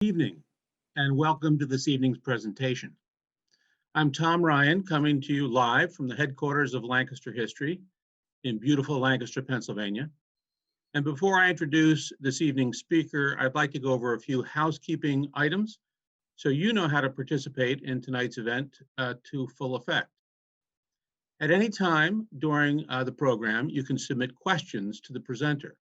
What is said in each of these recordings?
Evening, and welcome to this evening's presentation. I'm Tom Ryan, coming to you live from the headquarters of Lancaster History in beautiful Lancaster, Pennsylvania. And before I introduce this evening's speaker, I'd like to go over a few housekeeping items so you know how to participate in tonight's event to full effect. At any time during the program, you can submit questions to the presenter.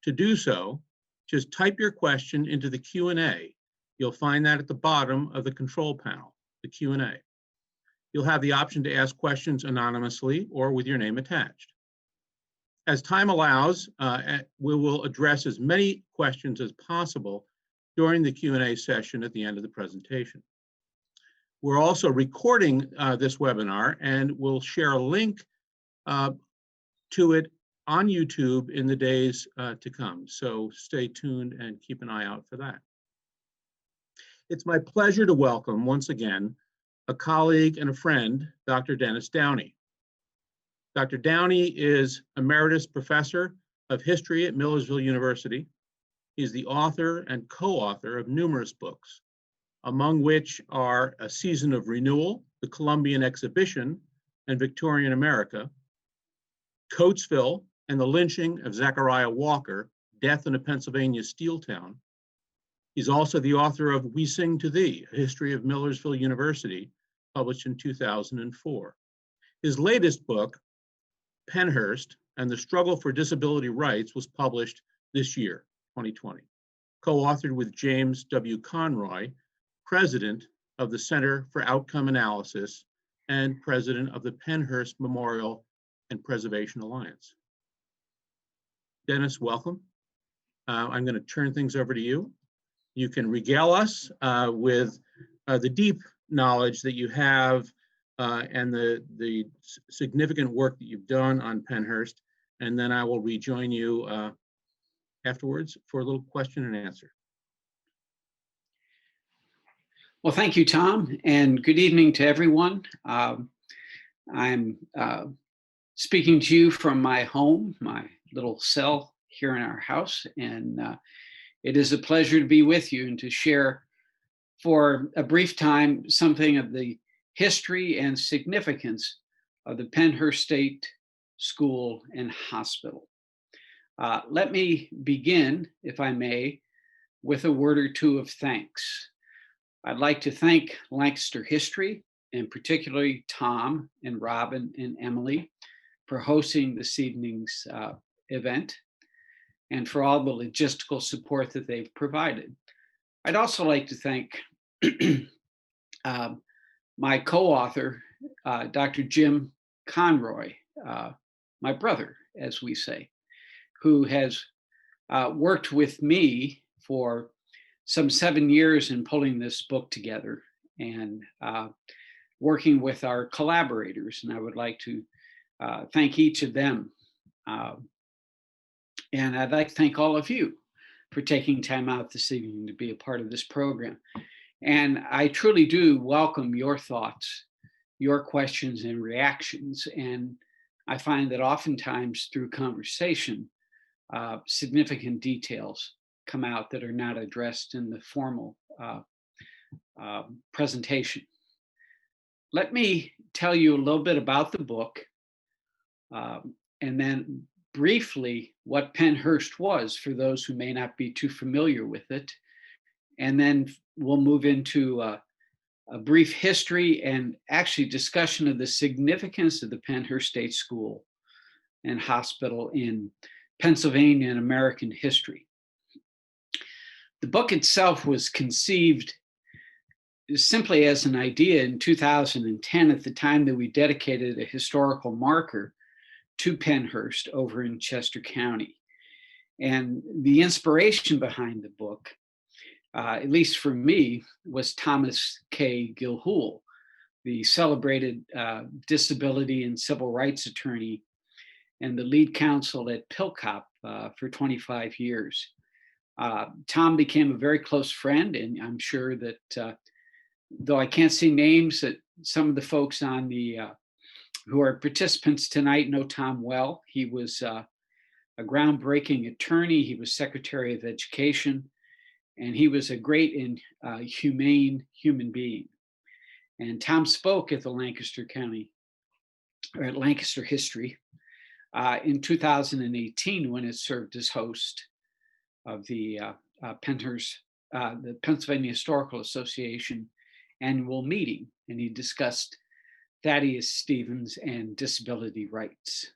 To do so, just type your question into the Q&A. You'll find that at the bottom of the control panel, the Q&A. You'll have the option to ask questions anonymously or with your name attached. As time allows, we will address as many questions as possible during the Q&A session at the end of the presentation. We're also recording this webinar, and we'll share a link to it on YouTube in the days to come. So stay tuned and keep an eye out for that. It's my pleasure to welcome once again a colleague and a friend, Dr. Dennis Downey. Dr. Downey is Emeritus Professor of History at Millersville University. He's the author and co-author of numerous books, among which are A Season of Renewal, The Columbian Exhibition, and Victorian America, Coatesville and the Lynching of Zachariah Walker, Death in a Pennsylvania Steel Town. He's also the author of We Sing to Thee, A History of Millersville University, published in 2004. His latest book, Pennhurst and the Struggle for Disability Rights, was published this year, 2020, co-authored with James W. Conroy, president of the Center for Outcome Analysis and president of the Pennhurst Memorial and Preservation Alliance. Dennis, welcome. I'm going to turn things over to you. You can regale us with the deep knowledge that you have and the significant work that you've done on Pennhurst, and then I will rejoin you afterwards for a little question and answer. Well, thank you, Tom, and good evening to everyone. I'm speaking to you from my home, my little cell here in our house, and it is a pleasure to be with you and to share for a brief time something of the history and significance of the Pennhurst State School and Hospital. Let me begin, if I may, with a word or two of thanks. I'd like to thank Lancaster History, and particularly Tom and Robin and Emily, for hosting this evening's event and for all the logistical support that they've provided. I'd also like to thank my co-author, Dr. Jim Conroy, my brother, as we say, who has worked with me for some 7 years in pulling this book together and working with our collaborators. And I would like to thank each of them. And I'd like to thank all of you for taking time out this evening to be a part of this program. And I truly do welcome your thoughts, your questions and reactions. And I find that oftentimes through conversation, significant details come out that are not addressed in the formal presentation. Let me tell you a little bit about the book, and then briefly what Pennhurst was for those who may not be too familiar with it. And then we'll move into a brief history and actually discussion of the significance of the Pennhurst State School and Hospital in Pennsylvania and American history. The book itself was conceived simply as an idea in 2010 at the time that we dedicated a historical marker to Pennhurst over in Chester County. And the inspiration behind the book, at least for me, was Thomas K. Gilhool, the celebrated disability and civil rights attorney and the lead counsel at Pilcop for 25 years. Tom became a very close friend, and I'm sure that though I can't see names, that some of the folks on the who are participants tonight know Tom well. He was a groundbreaking attorney. He was Secretary of Education. and he was a great and humane human being. And Tom spoke at the Lancaster County, or at Lancaster History, in 2018 when it served as host of the Pennhurst, the Pennsylvania Historical Association annual meeting, and he discussed Thaddeus Stevens and disability rights.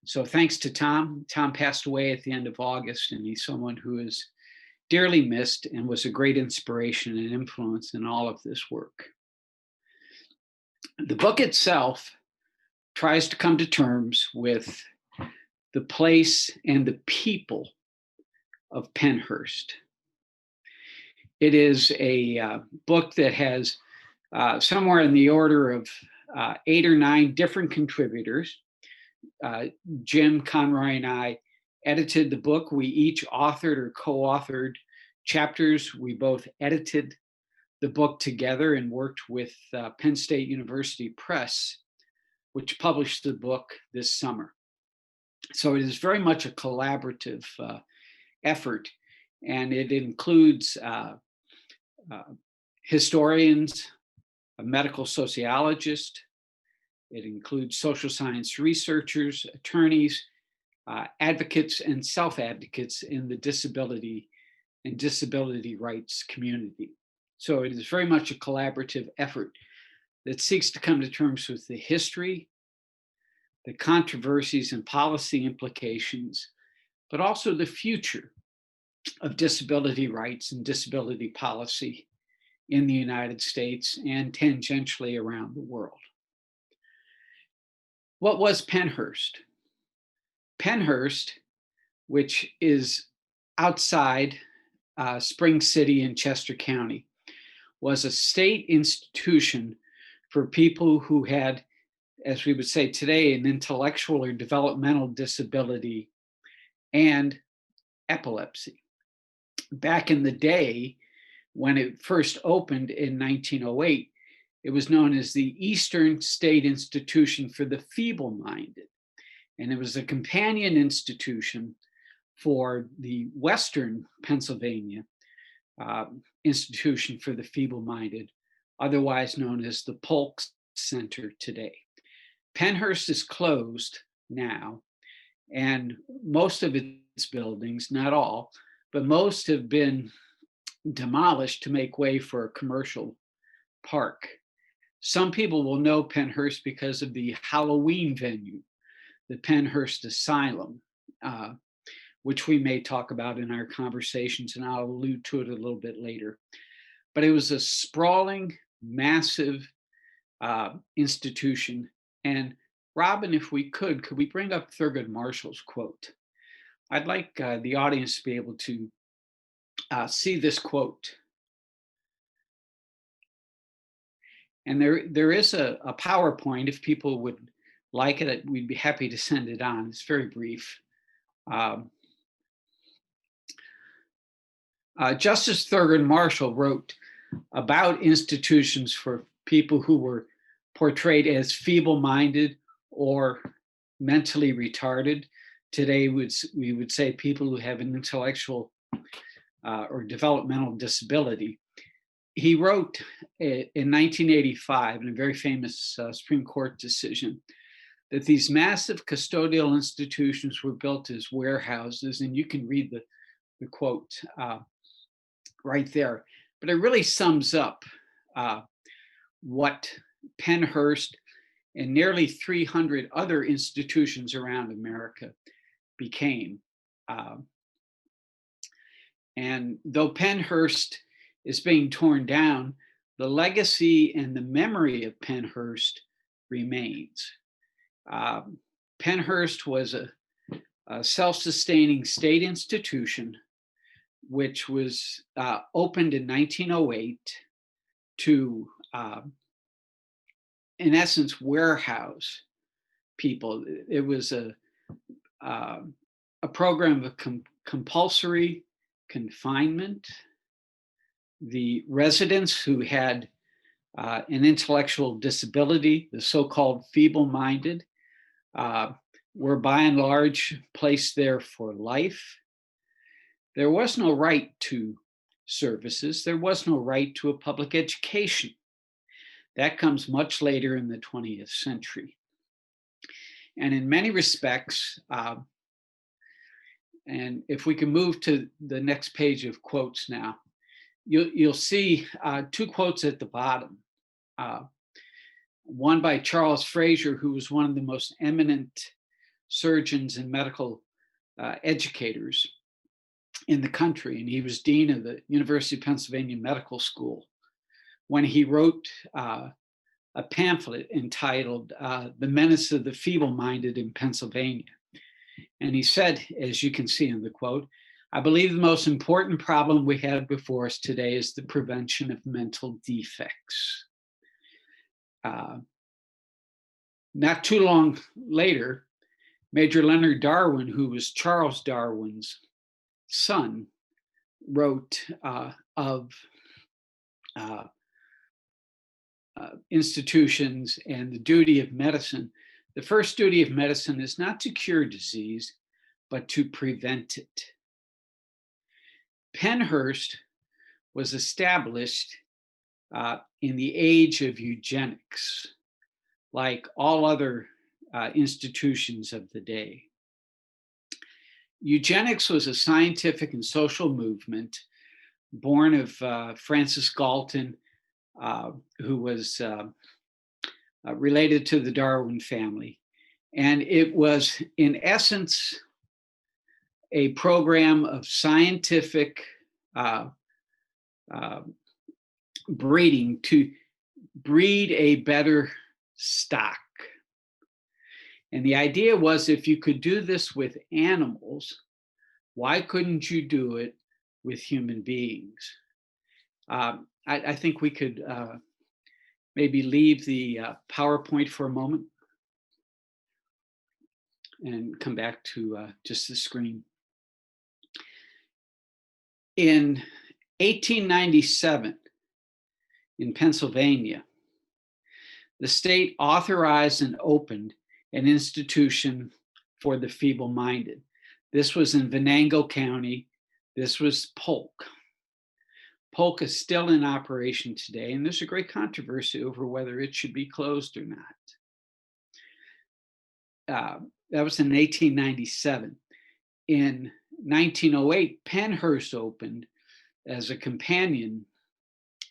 So thanks to Tom. Tom passed away at the end of August, and he's someone who is dearly missed and was a great inspiration and influence in all of this work. The book itself tries to come to terms with the place and the people of Pennhurst. It is a book that has somewhere in the order of 8 or 9 different contributors. Jim Conroy and I edited the book. We each authored or co-authored chapters. We both edited the book together and worked with Penn State University Press, which published the book this summer. So it is very much a collaborative effort, and it includes historians, a medical sociologist. It includes social science researchers, attorneys, advocates, and self-advocates in the disability and disability rights community. So it is very much a collaborative effort that seeks to come to terms with the history, the controversies and policy implications, but also the future of disability rights and disability policy in the United States and tangentially around the world. What was Pennhurst? Pennhurst, which is outside Spring City in Chester County, was a state institution for people who had, as we would say today, an intellectual or developmental disability and epilepsy. Back in the day, when it first opened in 1908, it was known as the Eastern State Institution for the Feeble-Minded. And it was a companion institution for the Western Pennsylvania Institution for the Feeble-Minded, otherwise known as the Polk Center today. Pennhurst is closed now, and most of its buildings, not all, but most have been demolished to make way for a commercial park. Some people will know Pennhurst because of the Halloween venue, the Pennhurst Asylum, which we may talk about in our conversations, and I'll allude to it a little bit later. But it was a sprawling, massive institution. And Robin, if we could we bring up Thurgood Marshall's quote? I'd like the audience to be able to see this quote. And there is a PowerPoint, if people would like it, we'd be happy to send it on. It's very brief. Justice Thurgood Marshall wrote about institutions for people who were portrayed as feeble-minded or mentally retarded. Today, we would say people who have an intellectual or developmental disability. He wrote in 1985, in a very famous Supreme Court decision, that these massive custodial institutions were built as warehouses, and you can read the quote right there. But it really sums up what Pennhurst and nearly 300 other institutions around America became. And though Pennhurst is being torn down, the legacy and the memory of Pennhurst remains. Pennhurst was a self-sustaining state institution which was opened in 1908 to, in essence, warehouse people. It was a program of compulsory confinement. The residents who had an intellectual disability, the so-called feeble-minded, were by and large placed there for life. There was no right to services. There was no right to a public education. That comes much later in the 20th century. And in many respects, and if we can move to the next page of quotes now, you'll see two quotes at the bottom. One by Charles Fraser, who was one of the most eminent surgeons and medical educators in the country, and he was dean of the University of Pennsylvania Medical School, when he wrote a pamphlet entitled The Menace of the Feeble-Minded in Pennsylvania. And he said, as you can see in the quote, "I believe the most important problem we have before us today is the prevention of mental defects." Not too long later, Major Leonard Darwin, who was Charles Darwin's son, wrote of institutions and the duty of medicine. The first duty of medicine is not to cure disease, but to prevent it. Pennhurst was established in the age of eugenics, like all other institutions of the day. Eugenics was a scientific and social movement born of Francis Galton, who was related to the Darwin family. And it was, in essence, a program of scientific breeding to breed a better stock. And the idea was, if you could do this with animals, why couldn't you do it with human beings? I think we could maybe leave the PowerPoint for a moment and come back to just the screen. In 1897, in Pennsylvania, the state authorized and opened an institution for the feeble-minded. This was in Venango County. This was Polk. Polk is still in operation today, and there's a great controversy over whether it should be closed or not. That was in 1897. In 1908, Pennhurst opened as a companion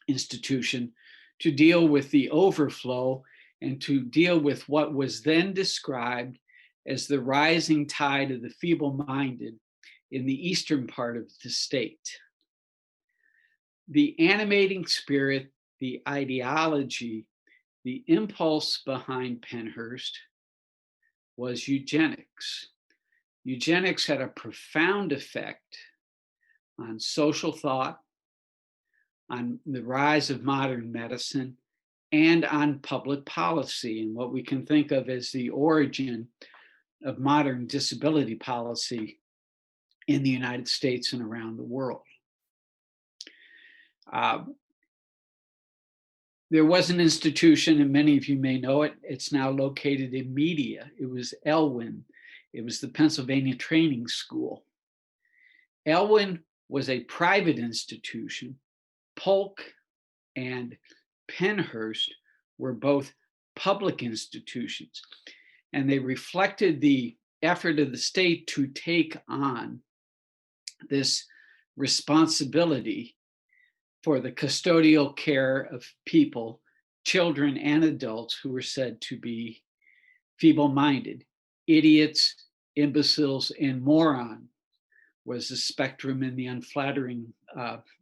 institution to deal with the overflow and to deal with what was then described as the rising tide of the feeble-minded in the eastern part of the state. The animating spirit, the ideology, the impulse behind Pennhurst was eugenics. Eugenics had a profound effect on social thought, on the rise of modern medicine, and on public policy, and what we can think of as the origin of modern disability policy in the United States and around the world. There was an institution, and many of you may know it. It's now located in Media. It was Elwyn. It was the Pennsylvania Training School. Elwyn was a private institution. Polk and Pennhurst were both public institutions, and they reflected the effort of the state to take on this responsibility for the custodial care of people, children and adults who were said to be feeble-minded. Idiots, imbeciles, and moron was the spectrum in the unflattering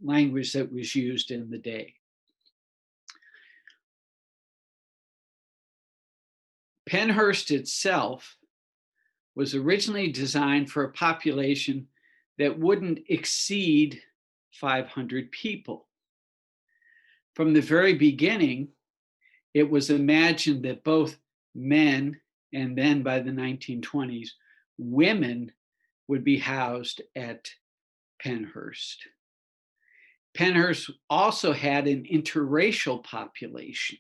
language that was used in the day. Pennhurst itself was originally designed for a population that wouldn't exceed 500 people. From the very beginning, it was imagined that both men, and then by the 1920s, women would be housed at Pennhurst. Pennhurst also had an interracial population.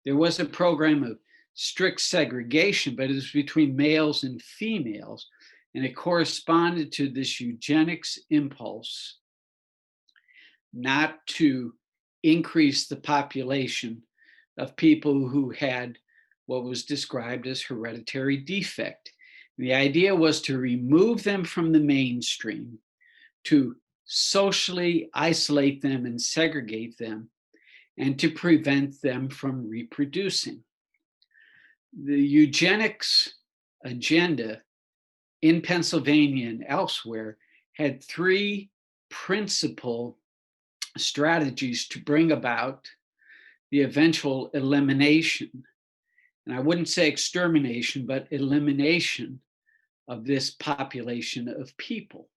There was a program of strict segregation, but it was between males and females, and it corresponded to this eugenics impulse not to increase the population of people who had what was described as hereditary defect. The idea was to remove them from the mainstream, to socially isolate them and segregate them, and to prevent them from reproducing. The eugenics agenda in Pennsylvania and elsewhere had three principal strategies to bring about the eventual elimination, and I wouldn't say extermination, but elimination of this population of people.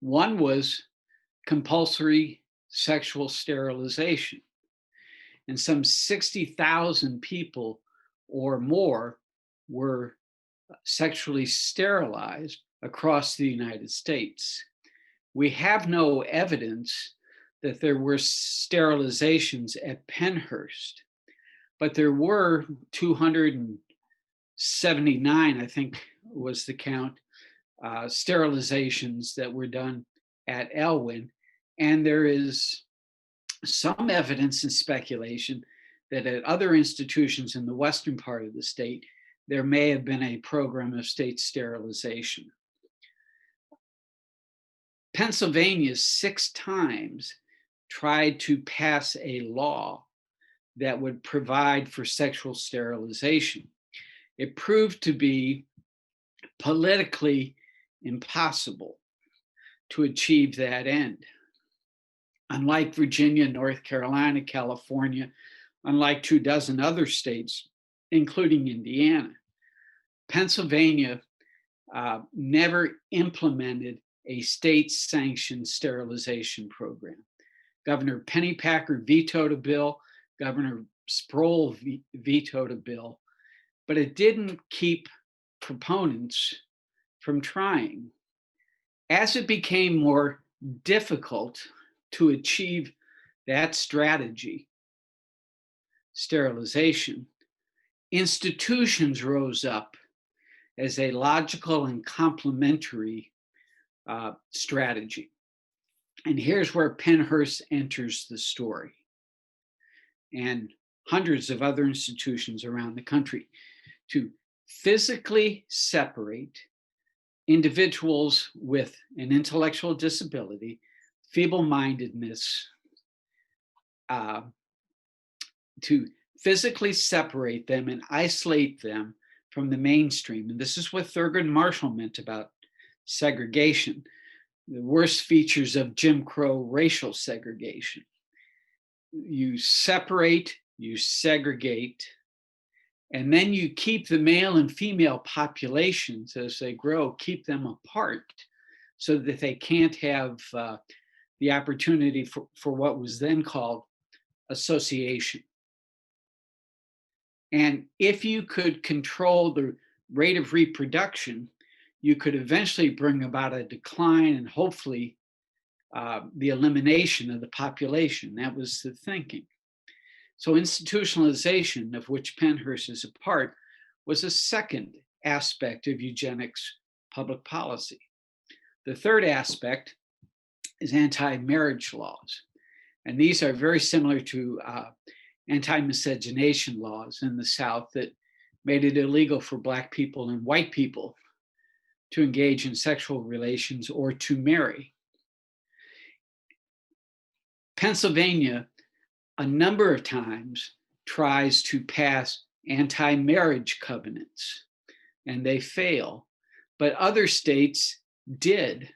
One was compulsory sexual sterilization, and some 60,000 people or more were sexually sterilized across the United States. We have no evidence that there were sterilizations at Pennhurst, but there were 279, I think was the count, sterilizations that were done at Elwyn. And there is some evidence and speculation that at other institutions in the western part of the state, there may have been a program of state sterilization. Pennsylvania 6 times tried to pass a law that would provide for sexual sterilization. It proved to be politically impossible to achieve that end. Unlike Virginia, North Carolina, California, unlike 24 other states, including Indiana, Pennsylvania never implemented a state-sanctioned sterilization program. Governor Pennypacker vetoed a bill, Governor Sproul vetoed a bill, but it didn't keep proponents from trying. As it became more difficult to achieve that strategy, sterilization, institutions rose up as a logical and complementary strategy. And here's where Pennhurst enters the story, and hundreds of other institutions around the country, to physically separate individuals with an intellectual disability, feeble-mindedness, to physically separate them and isolate them from the mainstream. And this is what Thurgood Marshall meant about segregation, the worst features of Jim Crow racial segregation. You separate, you segregate, and then you keep the male and female populations as they grow, keep them apart so that they can't have the opportunity for what was then called association. And if you could control the rate of reproduction, you could eventually bring about a decline and hopefully the elimination of the population. That was the thinking. So institutionalization, of which Pennhurst is a part, was a second aspect of eugenics public policy. The third aspect is anti-marriage laws. And these are very similar to anti-miscegenation laws in the South that made it illegal for Black people and white people to engage in sexual relations or to marry. Pennsylvania, a number of times, tries to pass anti-marriage covenants, and they fail. But other states did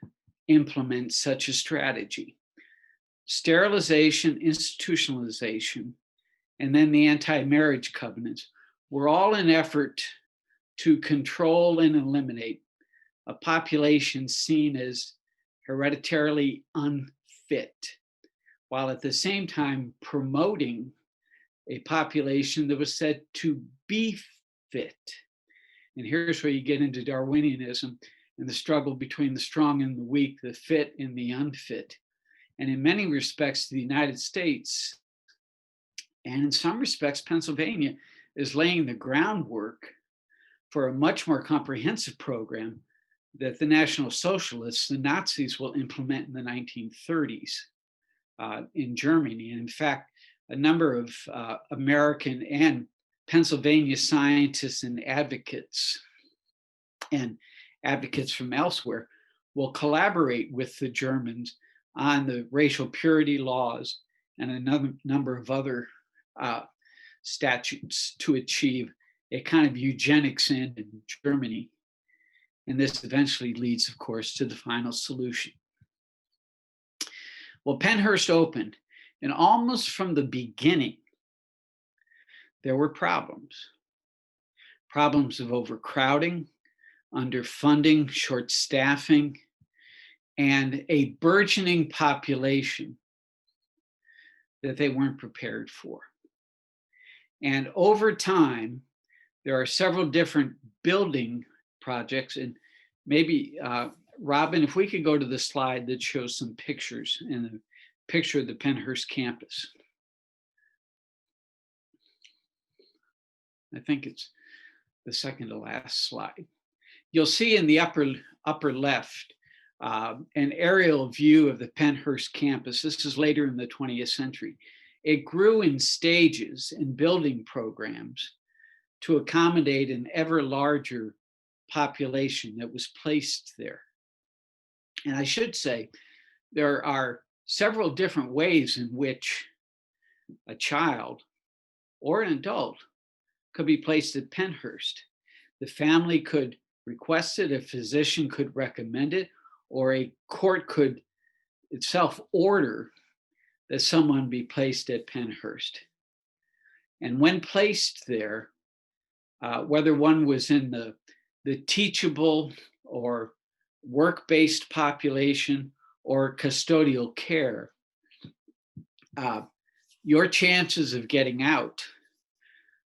implement such a strategy. Sterilization, institutionalization, and then the anti-marriage covenants were all an effort to control and eliminate a population seen as hereditarily unfit, while at the same time promoting a population that was said to be fit. And here's where you get into Darwinianism and the struggle between the strong and the weak, the fit and the unfit. And in many respects, the United States, and in some respects, Pennsylvania, is laying the groundwork for a much more comprehensive program that the National Socialists, the Nazis, will implement in the 1930s in Germany. And in fact, a number of American and Pennsylvania scientists and advocates from elsewhere will collaborate with the Germans on the racial purity laws and a number of other statutes to achieve a kind of eugenics end in Germany. And this eventually leads, of course, to the final solution. Well, Pennhurst opened, and almost from the beginning, there were problems. Problems of overcrowding, underfunding, short staffing, and a burgeoning population that they weren't prepared for. And over time, there are several different building projects, and maybe Robin, if we could go to the slide that shows some pictures and a picture of the Pennhurst campus. I think it's the second to last slide. You'll see in the upper left an aerial view of the Pennhurst campus. This is later in the 20th century. It grew in stages and building programs to accommodate an ever larger population that was placed there. And I should say, there are several different ways in which a child or an adult could be placed at Pennhurst. The family could request it, a physician could recommend it, or a court could itself order that someone be placed at Pennhurst. And when placed there, whether one was in the teachable or work-based population or custodial care, your chances of getting out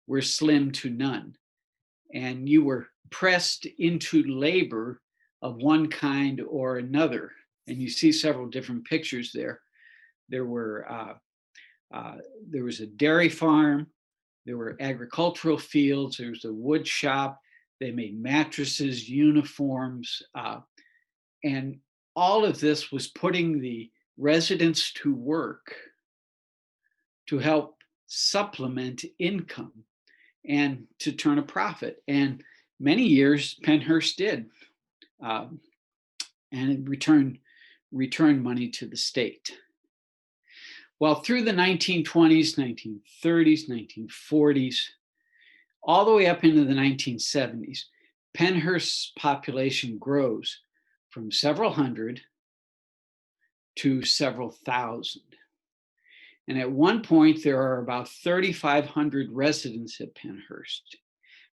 were slim to none. And you were pressed into labor of one kind or another. And you see several different pictures there. There was a dairy farm, there were agricultural fields, there was a wood shop, they made mattresses, uniforms, and all of this was putting the residents to work to help supplement income and to turn a profit. And many years Pennhurst did, and it returned money to the state. Well, through the 1920s, 1930s, 1940s, all the way up into the 1970s, Pennhurst's population grows from several hundred to several thousand. And at one point, there are about 3,500 residents at Pennhurst.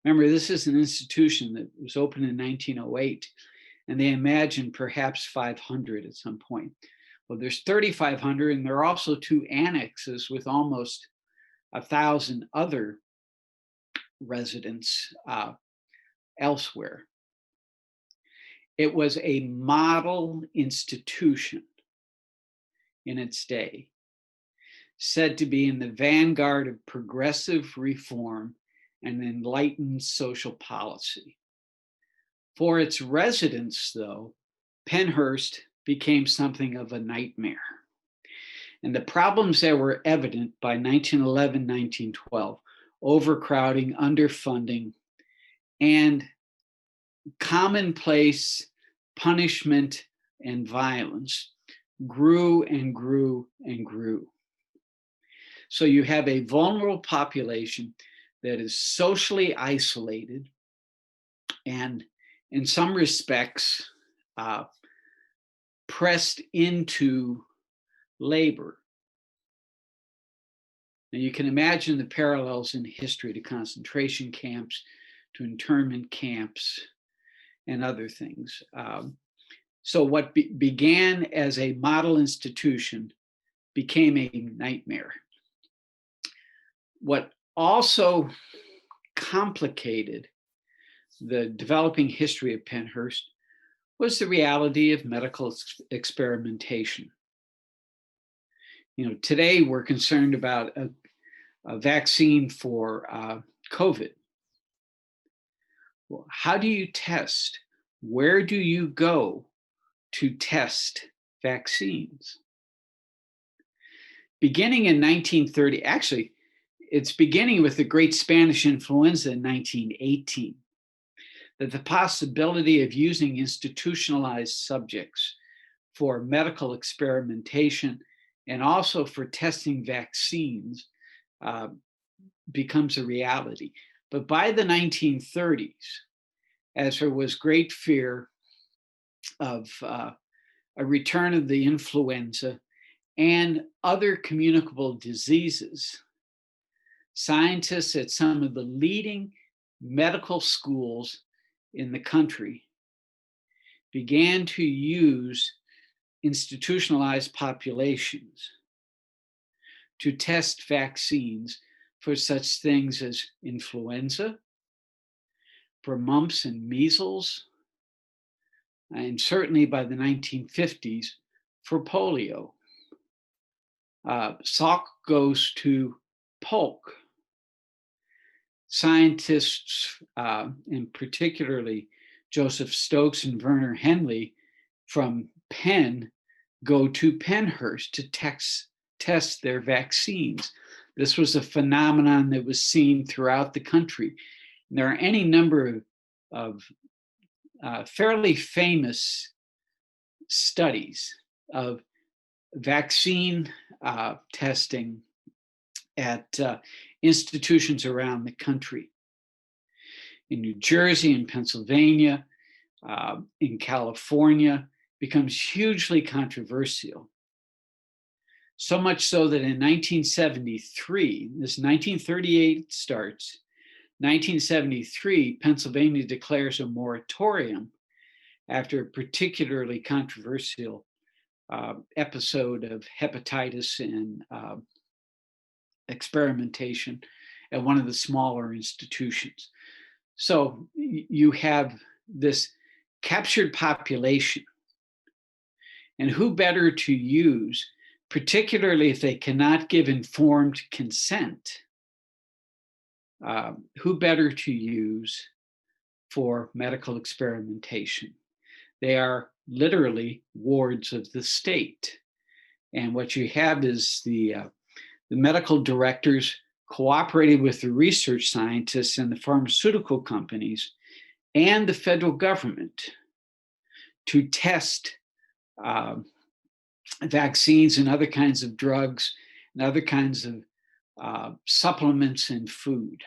Remember, this is an institution that was opened in 1908, and they imagined perhaps 500 at some point. Well, there's 3,500, and there are also 2 annexes with almost 1,000 other residents elsewhere. It was a model institution in its day, said to be in the vanguard of progressive reform and enlightened social policy. For its residents, though, Pennhurst became something of a nightmare. And the problems that were evident by 1911, 1912, overcrowding, underfunding, and commonplace punishment and violence grew and grew and grew. So you have a vulnerable population that is socially isolated and in some respects pressed into labor. Now you can imagine the parallels in history to concentration camps, to internment camps, and other things. So what began as a model institution became a nightmare. What also complicated the developing history of Pennhurst was the reality of medical experimentation. You know, today we're concerned about a vaccine for COVID. Well, how do you test where do you go to test vaccines? Beginning in 1930, actually, it's beginning with the Great Spanish Influenza in 1918, that the possibility of using institutionalized subjects for medical experimentation and also for testing vaccines becomes a reality. But by the 1930s, as there was great fear of a return of the influenza and other communicable diseases, scientists at some of the leading medical schools in the country began to use institutionalized populations to test vaccines for such things as influenza, for mumps and measles, and certainly by the 1950s for polio. Salk goes to polk. Scientists, and particularly Joseph Stokes and Werner Henle from Penn, go to Pennhurst to test their vaccines. This was a phenomenon that was seen throughout the country. And there are any number of fairly famous studies of vaccine testing at institutions around the country. In New Jersey, in Pennsylvania, in California, becomes hugely controversial. So much so that in 1973, this 1938 starts, 1973, Pennsylvania declares a moratorium after a particularly controversial episode of hepatitis and experimentation at one of the smaller institutions. So you have this captured population, and who better to use, particularly if they cannot give informed consent, who better to use for medical experimentation? They are literally wards of the state. And what you have is the medical directors cooperated with the research scientists and the pharmaceutical companies and the federal government to test vaccines and other kinds of drugs and other kinds of supplements and food.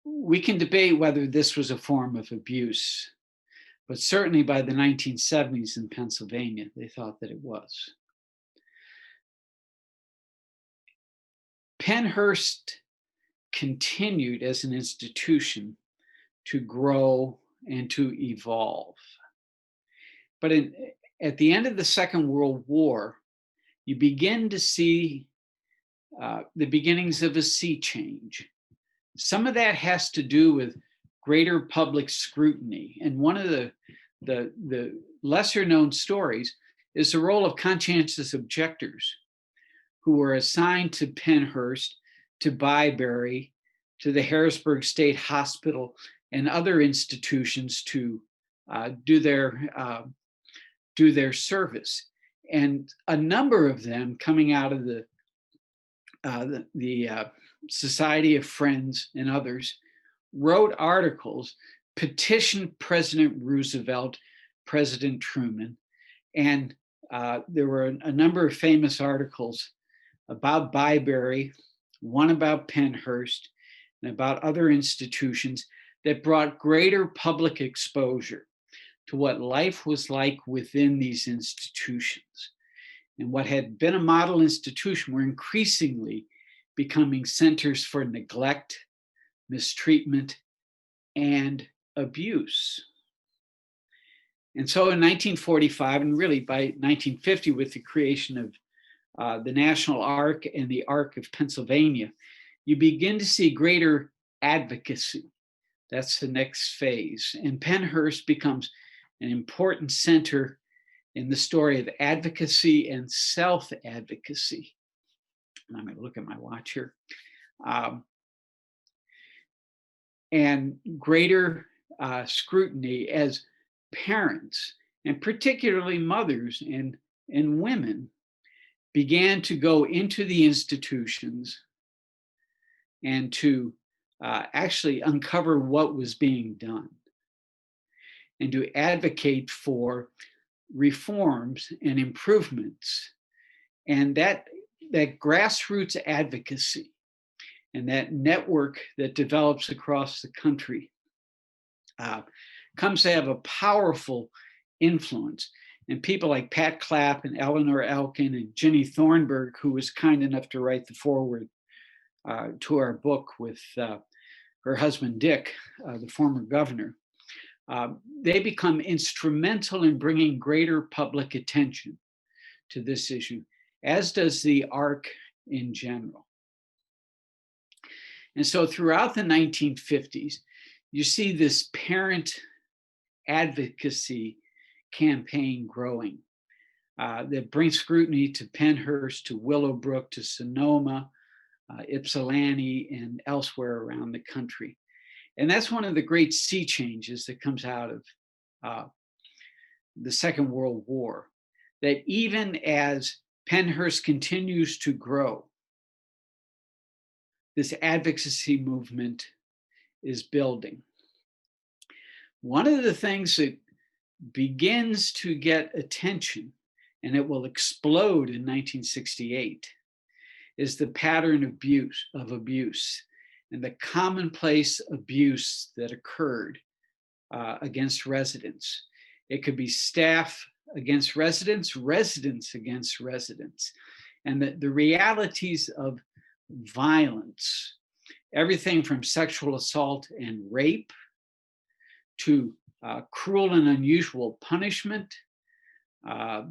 We can debate whether this was a form of abuse, but certainly by the 1970s in Pennsylvania, they thought that it was. Pennhurst continued as an institution to grow and to evolve. But at the end of the Second World War, you begin to see the beginnings of a sea change. Some of that has to do with greater public scrutiny. And one of the lesser known stories is the role of conscientious objectors who were assigned to Pennhurst, to Byberry, to the Harrisburg State Hospital, and other institutions to do their service. And a number of them coming out of the Society of Friends and others wrote articles, petitioned President Roosevelt, President Truman, and there were a number of famous articles about Byberry, one about Pennhurst, and about other institutions that brought greater public exposure to what life was like within these institutions. And what had been a model institution were increasingly becoming centers for neglect, mistreatment, and abuse. And so in 1945, and really by 1950, with the creation of the National Ark and the Ark of Pennsylvania, you begin to see greater advocacy. That's the next phase. And Pennhurst becomes an important center in the story of advocacy and self-advocacy. I'm going to look at my watch here. And greater scrutiny as parents, and particularly mothers and women, began to go into the institutions and to actually uncover what was being done and to advocate for reforms and improvements. And that grassroots advocacy and that network that develops across the country comes to have a powerful influence. And people like Pat Clapp and Eleanor Elkin and Ginny Thornburg, who was kind enough to write the foreword to our book with her husband, Dick, the former governor, they become instrumental in bringing greater public attention to this issue, as does the ARC in general. And so throughout the 1950s, you see this parent advocacy campaign growing that brings scrutiny to Pennhurst, to Willowbrook, to Sonoma, Ypsilanti, and elsewhere around the country. And that's one of the great sea changes that comes out of the Second World War, that even as Pennhurst continues to grow, this advocacy movement is building. One of the things that begins to get attention, and it will explode in 1968, is the pattern of abuse and the commonplace abuse that occurred against residents. It could be staff against residents, residents against residents, and the realities of violence, everything from sexual assault and rape to cruel and unusual punishment,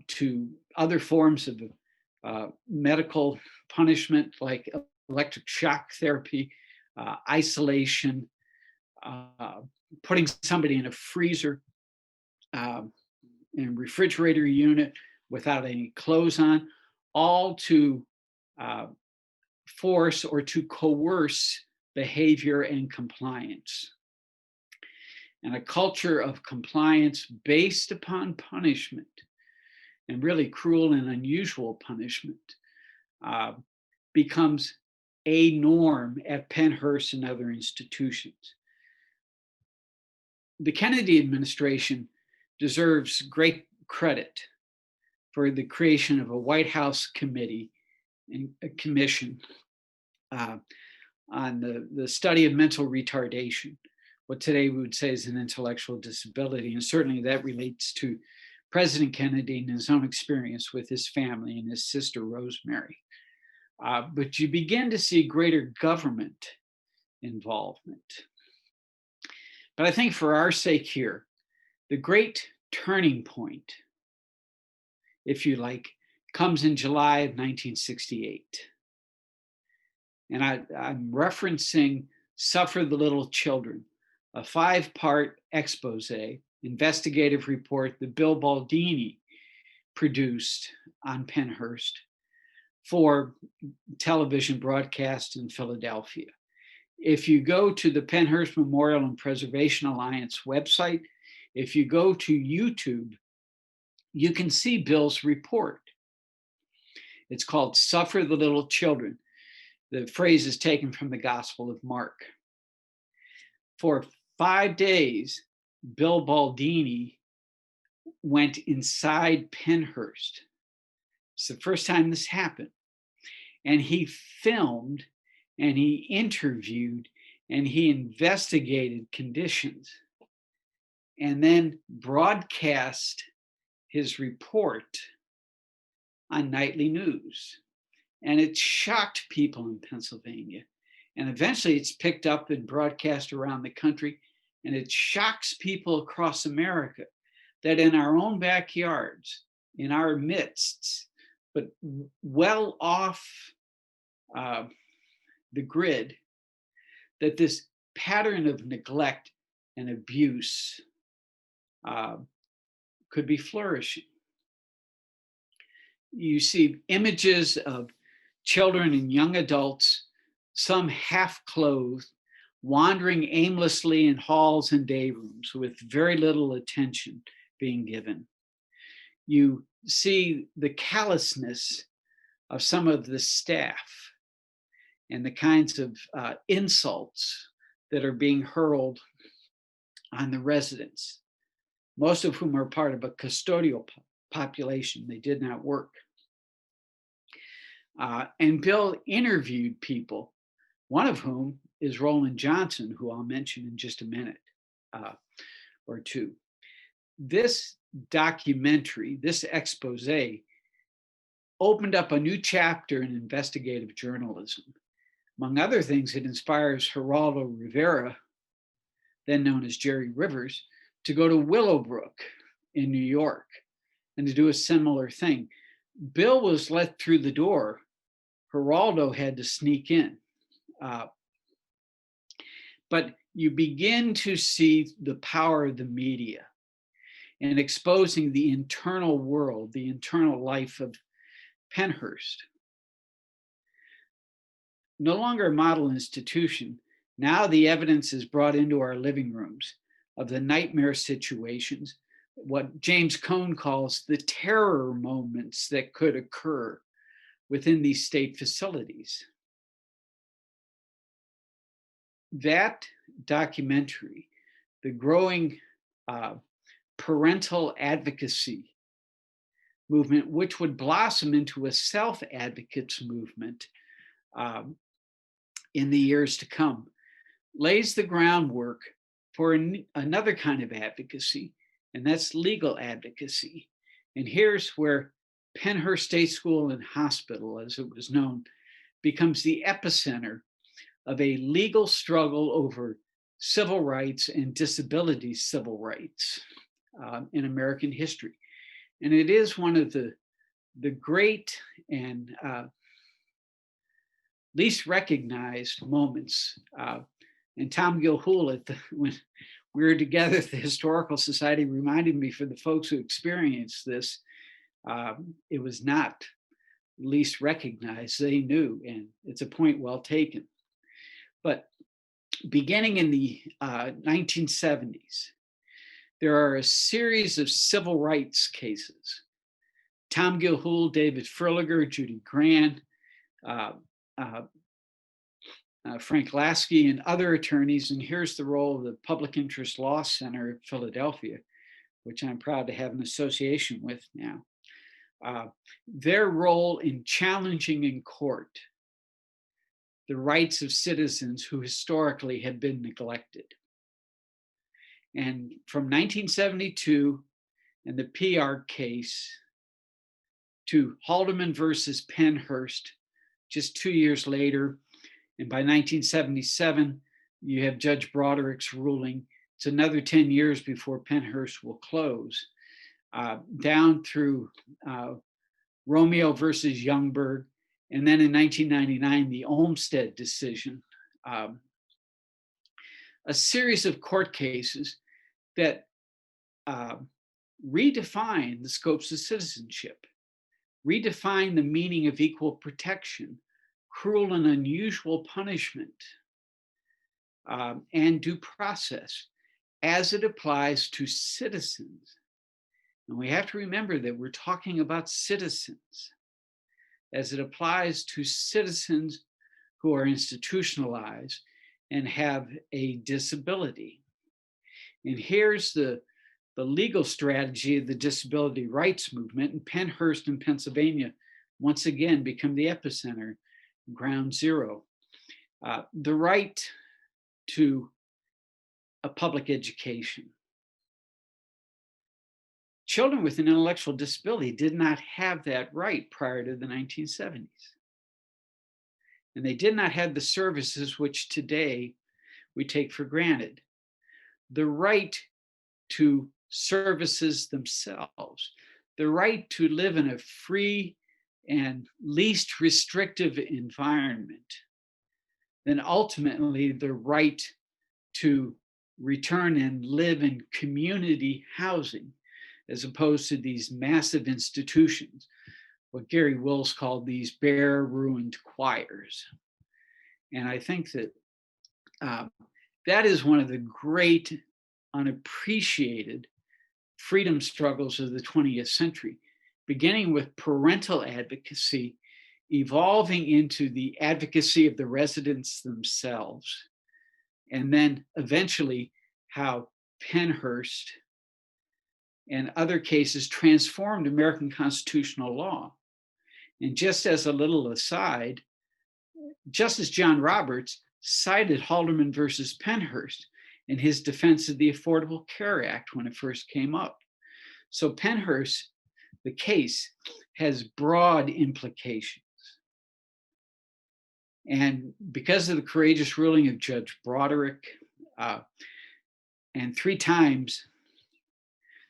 to other forms of medical punishment like electric shock therapy, isolation, putting somebody in a freezer and refrigerator unit without any clothes on, all to force or to coerce behavior and compliance. And a culture of compliance based upon punishment, and really cruel and unusual punishment, becomes a norm at Pennhurst and other institutions. The Kennedy administration deserves great credit for the creation of a White House committee and a commission on the study of mental retardation, what today we would say is an intellectual disability. And certainly that relates to President Kennedy and his own experience with his family and his sister, Rosemary. But you begin to see greater government involvement. But I think for our sake here, the great turning point, if you like, comes in July of 1968. And I'm referencing Suffer the Little Children, a 5-part expose, investigative report that Bill Baldini produced on Pennhurst for television broadcast in Philadelphia. If you go to the Pennhurst Memorial and Preservation Alliance website, if you go to YouTube, you can see Bill's report. It's called Suffer the Little Children. The phrase is taken from the Gospel of Mark. For 5 days, Bill Baldini went inside Pennhurst. It's the first time this happened. And he filmed and he interviewed and he investigated conditions and then broadcast his report on nightly news. And it shocked people in Pennsylvania. And eventually it's picked up and broadcast around the country. And it shocks people across America that in our own backyards, in our midst, but well off the grid, that this pattern of neglect and abuse could be flourishing. You see images of children and young adults, some half clothed, wandering aimlessly in halls and day rooms with very little attention being given. You see the callousness of some of the staff and the kinds of insults that are being hurled on the residents, most of whom are part of a custodial population. They did not work. And Bill interviewed people, one of whom is Roland Johnson, who I'll mention in just a minute or two. This documentary, this expose, opened up a new chapter in investigative journalism. Among other things, it inspires Geraldo Rivera, then known as Jerry Rivers, to go to Willowbrook in New York and to do a similar thing. Bill was let through the door. Geraldo had to sneak in. But you begin to see the power of the media in exposing the internal world, the internal life of Pennhurst. No longer a model institution, now the evidence is brought into our living rooms of the nightmare situations, what James Cone calls the terror moments that could occur within these state facilities. That documentary, the growing parental advocacy movement, which would blossom into a self-advocates movement in the years to come, lays the groundwork for another kind of advocacy, and that's legal advocacy. And here's where Pennhurst State School and Hospital, as it was known, becomes the epicenter of a legal struggle over civil rights and disability civil rights in American history. And it is one of the great and least recognized moments. And Tom Gilhool, when we were together at the Historical Society, reminded me, for the folks who experienced this, it was not least recognized. They knew, and it's a point well taken. But beginning in the 1970s, there are a series of civil rights cases. Tom Gilhool, David Furliger, Judy Grant, Frank Lasky, and other attorneys. And here's the role of the Public Interest Law Center of Philadelphia, which I'm proud to have an association with now. Their role in challenging in court the rights of citizens who historically had been neglected. And from 1972 and the PR case to Haldeman versus Pennhurst just 2 years later, and by 1977, you have Judge Broderick's ruling. It's another 10 years before Pennhurst will close, down through Romeo versus Youngberg, and then in 1999, the Olmsted decision, a series of court cases that redefine the scopes of citizenship, redefine the meaning of equal protection, cruel and unusual punishment, and due process as it applies to citizens. And we have to remember that we're talking about citizens as it applies to citizens who are institutionalized and have a disability. And here's the legal strategy of the disability rights movement. And Pennhurst in Pennsylvania once again become the epicenter, ground zero. The right to a public education. Children with an intellectual disability did not have that right prior to the 1970s. And they did not have the services which today we take for granted. The right to services themselves, the right to live in a free and least restrictive environment, then ultimately the right to return and live in community housing, as opposed to these massive institutions, what Gary Wills called these bare ruined choirs. And I think that that is one of the great unappreciated freedom struggles of the 20th century, beginning with parental advocacy, evolving into the advocacy of the residents themselves, and then eventually how Pennhurst and other cases transformed American constitutional law. And just as a little aside, Justice John Roberts cited Haldeman versus Pennhurst in his defense of the Affordable Care Act when it first came up. So Pennhurst, the case, has broad implications. And because of the courageous ruling of Judge Broderick, and 3 times,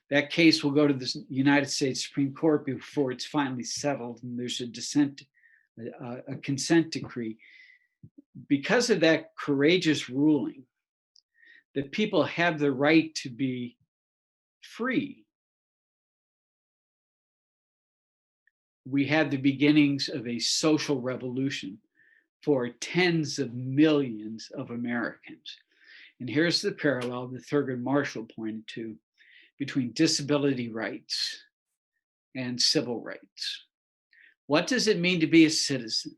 that case will go to the United States Supreme Court before it's finally settled, and there's a consent decree. Because of that courageous ruling, that people have the right to be free, we had the beginnings of a social revolution for tens of millions of Americans. And here's the parallel that Thurgood Marshall pointed to between disability rights and civil rights. What does it mean to be a citizen?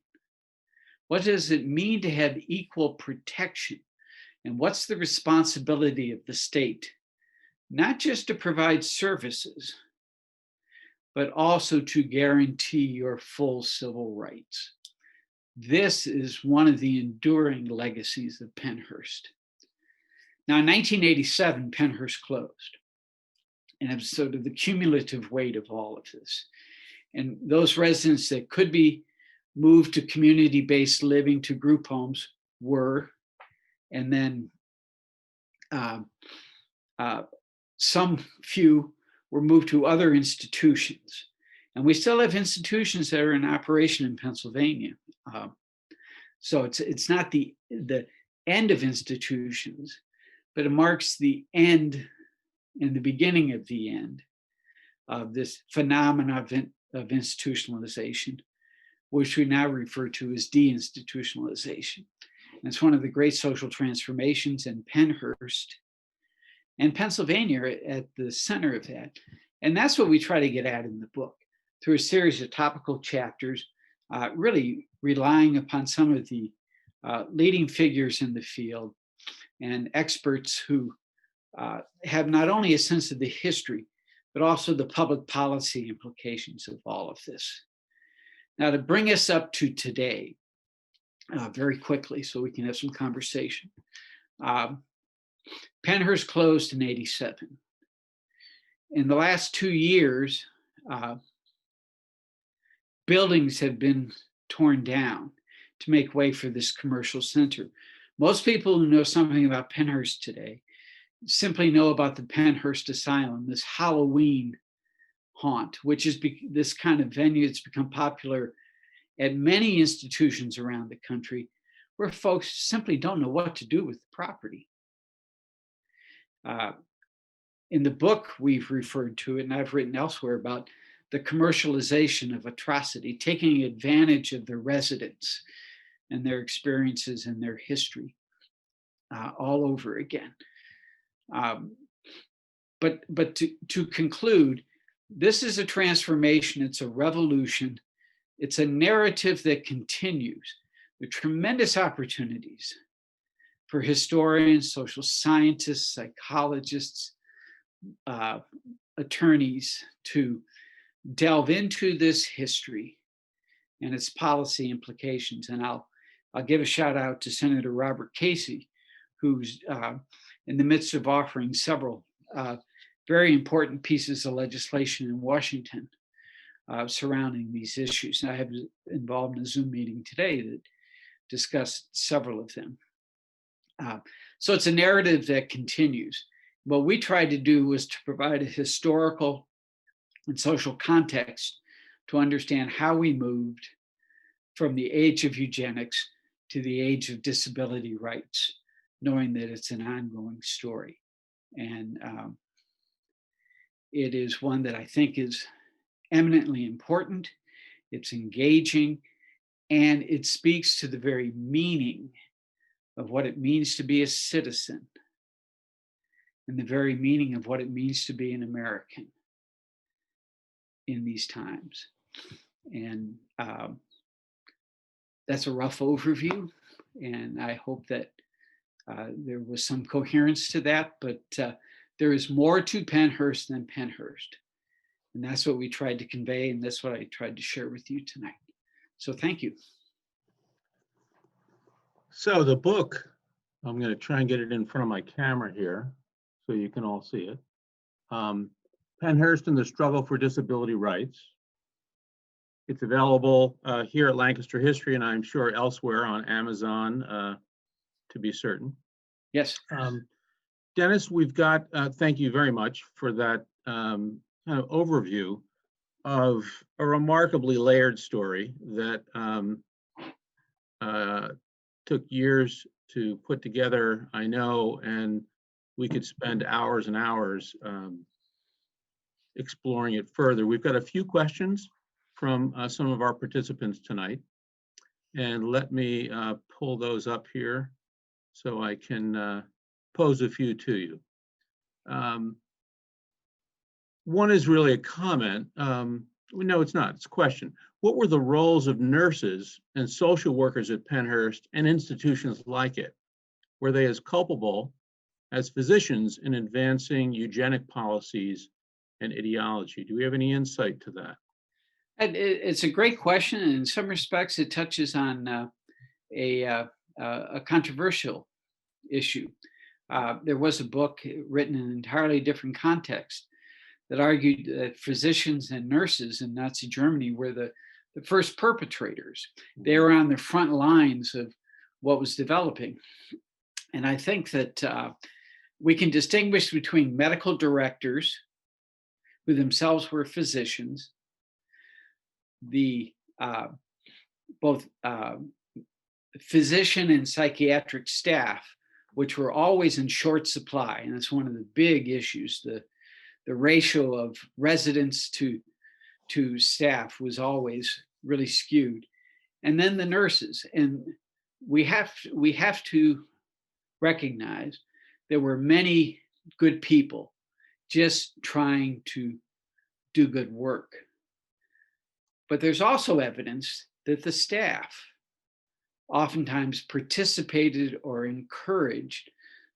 What does it mean to have equal protection? And what's the responsibility of the state? Not just to provide services, but also to guarantee your full civil rights. This is one of the enduring legacies of Pennhurst. Now, in 1987, Pennhurst closed. And it was sort of the cumulative weight of all of this. And those residents that could be moved to community-based living, to group homes, were, and then some few were moved to other institutions. And we still have institutions that are in operation in Pennsylvania. So it's not the end of institutions, but it marks the end and the beginning of the end of this phenomenon of institutionalization, which we now refer to as deinstitutionalization. And it's one of the great social transformations, in Pennhurst and Pennsylvania at the center of that. And that's what we try to get at in the book through a series of topical chapters, really relying upon some of the leading figures in the field and experts who have not only a sense of the history, but also the public policy implications of all of this. Now, to bring us up to today, very quickly, so we can have some conversation. Pennhurst closed in '87. In the last 2 years, buildings have been torn down to make way for this commercial center. Most people who know something about Pennhurst today simply know about the Pennhurst Asylum, this Halloween haunt, which is this kind of venue that's become popular at many institutions around the country, where folks simply don't know what to do with the property. In the book, we've referred to it, and I've written elsewhere about the commercialization of atrocity, taking advantage of the residents and their experiences and their history all over again. But to conclude, this is a transformation, it's a revolution, it's a narrative that continues. There are tremendous opportunities for historians, social scientists, psychologists, attorneys to delve into this history and its policy implications. And I'll give a shout out to Senator Robert Casey, who's in the midst of offering several very important pieces of legislation in Washington surrounding these issues. And I have involved in a Zoom meeting today that discussed several of them. So it's a narrative that continues. What we tried to do was to provide a historical and social context to understand how we moved from the age of eugenics to the age of disability rights, knowing that it's an ongoing story. And it is one that I think is eminently important, it's engaging, and it speaks to the very meaning of what it means to be a citizen and the very meaning of what it means to be an American in these times. And that's a rough overview, and I hope that there was some coherence to that, but there is more to Pennhurst than Pennhurst. And that's what we tried to convey, and that's what I tried to share with you tonight. So thank you. So the book, I'm going to try and get it in front of my camera here so you can all see it. Pennhurst and the Struggle for Disability Rights. It's available here at Lancaster History, and I'm sure elsewhere on Amazon, to be certain. Yes. Dennis, we've got, thank you very much for that kind of overview of a remarkably layered story that took years to put together, I know, and we could spend hours and hours exploring it further. We've got a few questions from some of our participants tonight, and let me pull those up here so I can pose a few to you. One is really a comment. No, it's not, it's a question. What were the roles of nurses and social workers at Pennhurst and institutions like it? Were they as culpable as physicians in advancing eugenic policies and ideology? Do we have any insight to that? It's a great question, and in some respects, it touches on a controversial issue. There was a book written in an entirely different context that argued that physicians and nurses in Nazi Germany were the first perpetrators. They were on the front lines of what was developing. And I think that we can distinguish between medical directors, who themselves were physicians, the both physician and psychiatric staff, which were always in short supply. And it's one of the big issues. The ratio of residents to staff was always really skewed. And then the nurses. And we have to recognize there were many good people just trying to do good work. But there's also evidence that the staff oftentimes participated or encouraged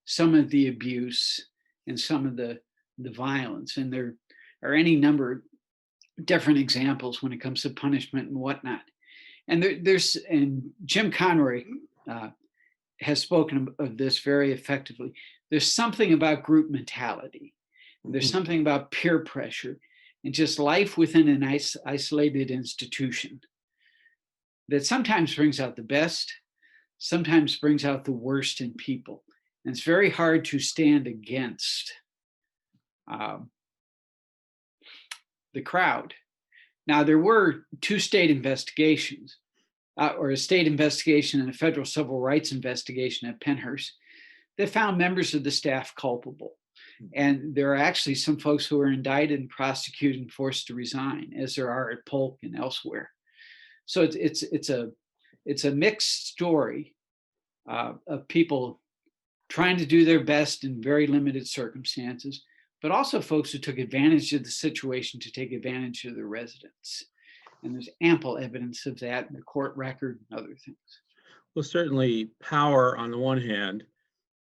some of the abuse and some of the violence. And there are any number of different examples when it comes to punishment and whatnot. And and Jim Conroy has spoken of this very effectively. There's something about group mentality. There's something about peer pressure and just life within an isolated institution that sometimes brings out the best, sometimes brings out the worst in people. And it's very hard to stand against the crowd. Now, there were two state investigations, or a state investigation and a federal civil rights investigation at Pennhurst that found members of the staff culpable. And there are actually some folks who are indicted and prosecuted and forced to resign, as there are at Polk and elsewhere. So it's a mixed story of people trying to do their best in very limited circumstances, but also folks who took advantage of the situation to take advantage of the residents. And there's ample evidence of that in the court record and other things. Well, certainly power on the one hand,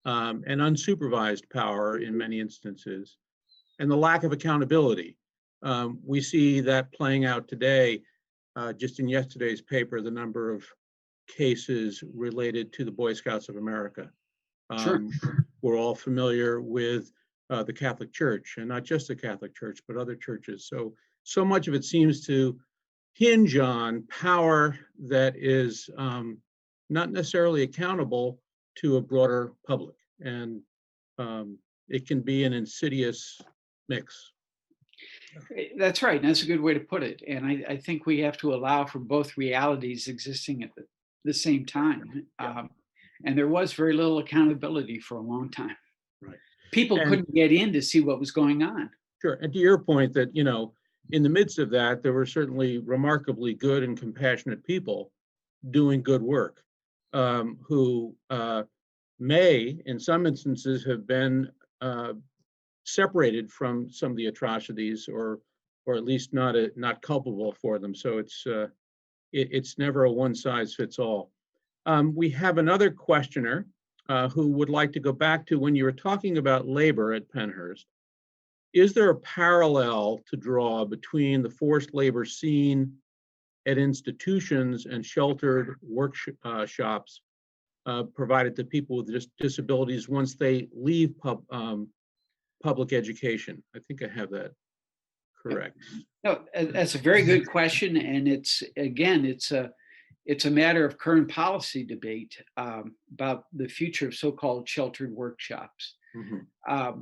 and unsupervised power in many instances, and the lack of accountability. We see that playing out today. Just in yesterday's paper, the number of cases related to the Boy Scouts of America. Sure. We're all familiar with the Catholic Church, and not just the Catholic Church, but other churches. So much of it seems to hinge on power that is not necessarily accountable to a broader public, and it can be an insidious mix. That's right. That's a good way to put it. And I think we have to allow for both realities existing at the same time. And there was very little accountability for a long time. Right. People couldn't get in to see what was going on. Sure. And to your point that, you know, in the midst of that, there were certainly remarkably good and compassionate people doing good work, who may, in some instances, have been separated from some of the atrocities, or at least not culpable for them. So it's never a one size fits all. We have another questioner who would like to go back to when you were talking about labor at Pennhurst. Is there a parallel to draw between the forced labor scene at institutions and sheltered workshops provided to people with disabilities once they leave public education? I think I have that correct. No, that's a very good question, and it's a matter of current policy debate about the future of so-called sheltered workshops. Mm-hmm.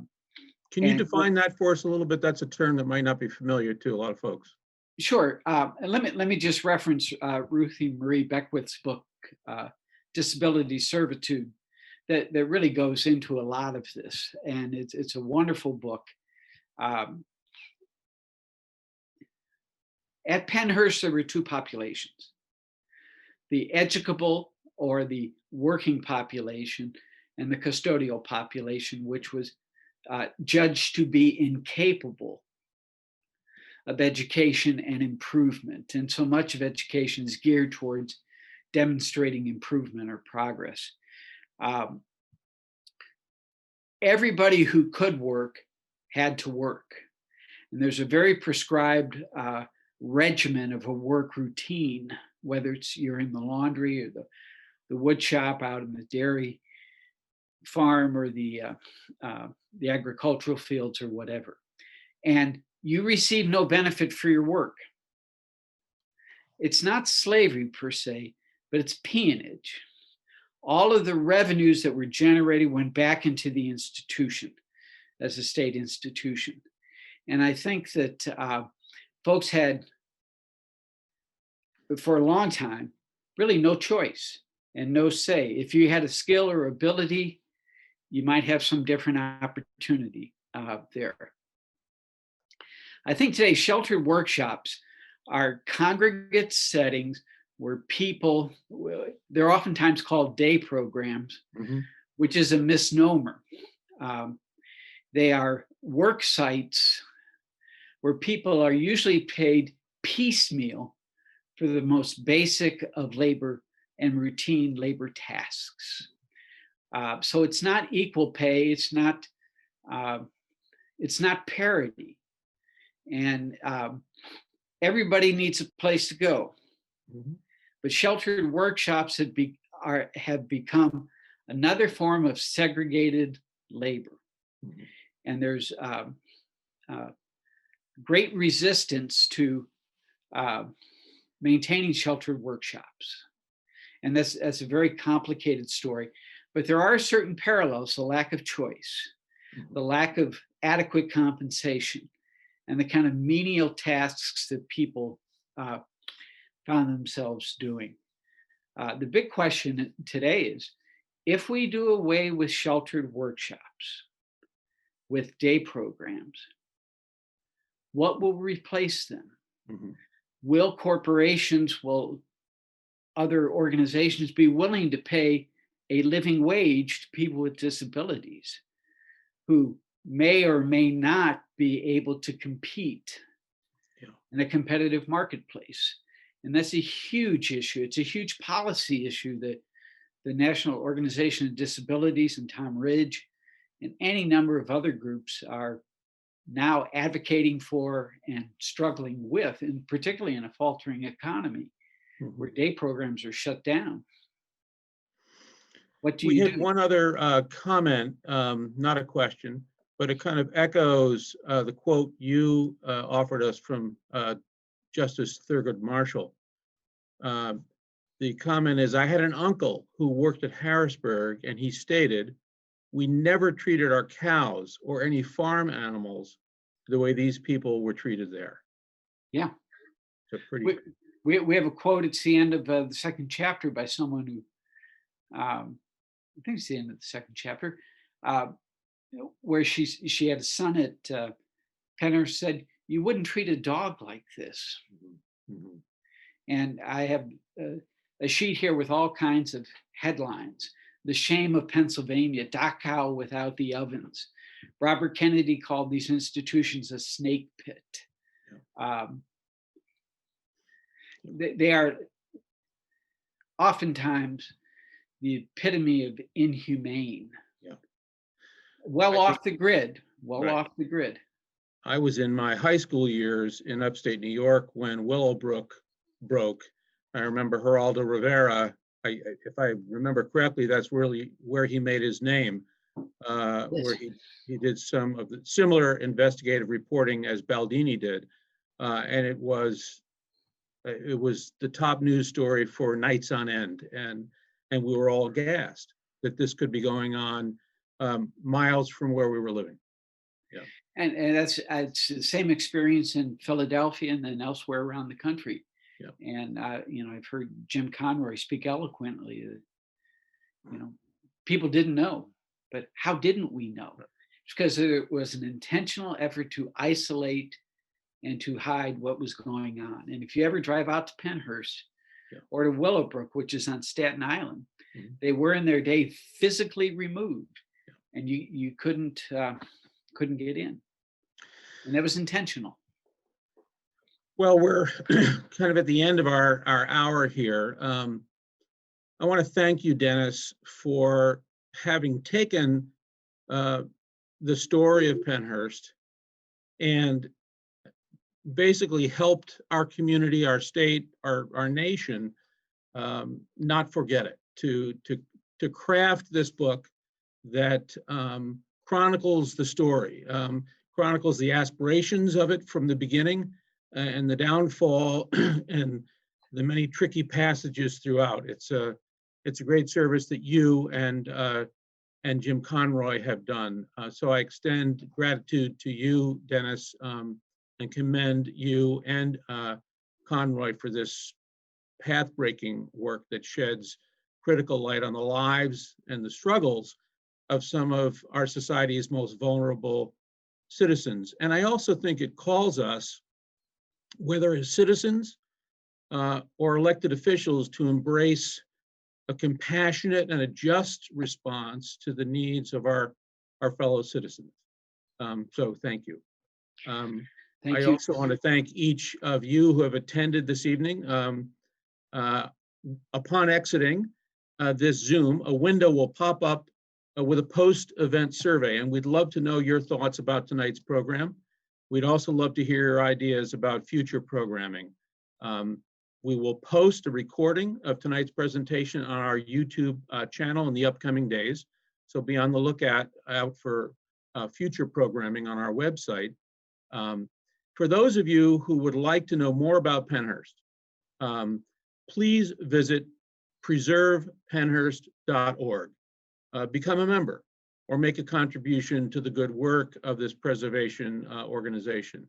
Can you define that for us a little bit? That's a term that might not be familiar to a lot of folks. Sure. And let me just reference Ruthie Marie Beckwith's book, Disability Servitude, that really goes into a lot of this, and it's a wonderful book. At Pennhurst, there were two populations: the educable, or the working population, and the custodial population, which was judged to be incapable of education and improvement. And so much of education is geared towards demonstrating improvement or progress. Everybody who could work had to work. And there's a very prescribed regimen of a work routine, whether it's you're in the laundry or the wood shop out in the dairy farm or the agricultural fields or whatever. And you receive no benefit for your work. It's not slavery per se, but it's peonage. All of the revenues that were generated went back into the institution as a state institution. And I think that folks had, for a long time, really no choice and no say. If you had a skill or ability, you might have some different opportunity there. I think today sheltered workshops are congregate settings where people, they're oftentimes called day programs, mm-hmm. which is a misnomer. They are work sites where people are usually paid piecemeal for the most basic of labor and routine labor tasks. So it's not equal pay, it's not parity. And everybody needs a place to go. Mm-hmm. But sheltered workshops have become another form of segregated labor. Mm-hmm. And there's great resistance to maintaining sheltered workshops. And that's a very complicated story. But there are certain parallels: the lack of choice, mm-hmm. the lack of adequate compensation, and the kind of menial tasks that people found themselves doing. The big question today is, if we do away with sheltered workshops, with day programs, what will replace them? Mm-hmm. Will corporations, will other organizations be willing to pay a living wage to people with disabilities who may or may not be able to compete in a competitive marketplace? And that's a huge issue. It's a huge policy issue that the National Organization of Disabilities and Tom Ridge and any number of other groups are now advocating for and struggling with, and particularly in a faltering economy, mm-hmm. where day programs are shut down. What do you do? We had one other comment, not a question, but it kind of echoes the quote you offered us from Justice Thurgood Marshall. The comment is, I had an uncle who worked at Harrisburg, and he stated, we never treated our cows or any farm animals the way these people were treated there. Yeah. So pretty. We have a quote at the end of the second chapter by someone who, I think it's the end of the second chapter, where she had a son at Pennhurst, said, you wouldn't treat a dog like this. Mm-hmm. And I have a sheet here with all kinds of headlines the shame of Pennsylvania, Dachau without the ovens. Robert Kennedy called these institutions a snake pit. They are oftentimes the epitome of inhumane. Yeah. Off the grid, right. off the grid. I was in my high school years in upstate New York when Willowbrook broke. I remember Geraldo Rivera. If I remember correctly, that's really where he made his name, Yes. where he did some of the similar investigative reporting as Baldini did, and it was the top news story for nights on end, and we were all aghast that this could be going on miles from where we were living. Yeah. And it's the same experience in Philadelphia and then elsewhere around the country. Yeah. And I've heard Jim Conroy speak eloquently. People didn't know, but how didn't we know? It's because it was an intentional effort to isolate and to hide what was going on. And if you ever drive out to Pennhurst or to Willowbrook, which is on Staten Island, they were in their day physically removed, and you couldn't get in, and that was intentional. Well, we're kind of at the end of our hour here. I want to thank you, Dennis, for having taken the story of Pennhurst and basically helped our community, our state, our nation not forget it, to craft this book that chronicles the story, chronicles the aspirations of it from the beginning and the downfall and the many tricky passages throughout. It's a great service that you and Jim Conroy have done. So I extend gratitude to you, Dennis, and commend you and Conroy for this path-breaking work that sheds critical light on the lives and the struggles of some of our society's most vulnerable citizens. And I also think it calls us, whether as citizens or elected officials, to embrace a compassionate and a just response to the needs of our fellow citizens. So thank you. Thank I you. also want to thank each of you who have attended this evening. Upon exiting this Zoom, a window will pop up with a post-event survey, and we'd love to know your thoughts about tonight's program. We'd also love to hear your ideas about future programming. We will post a recording of tonight's presentation on our YouTube channel in the upcoming days, so be on the lookout for future programming on our website. For those of you who would like to know more about Pennhurst, please visit preservepennhurst.org. Become a member or make a contribution to the good work of this preservation organization.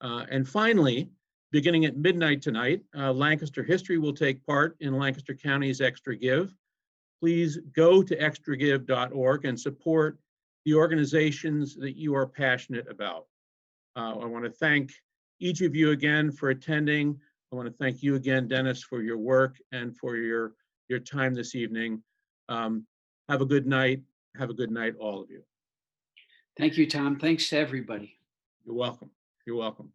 And finally, beginning at midnight tonight, Lancaster History will take part in Lancaster County's Extra Give. Please go to extragive.org and support the organizations that you are passionate about. I want to thank each of you again for attending. I want to thank you again, Dennis, for your work and for your time this evening. Have a good night. Have a good night, all of you. Thank you, Tom. Thanks to everybody. You're welcome. You're welcome.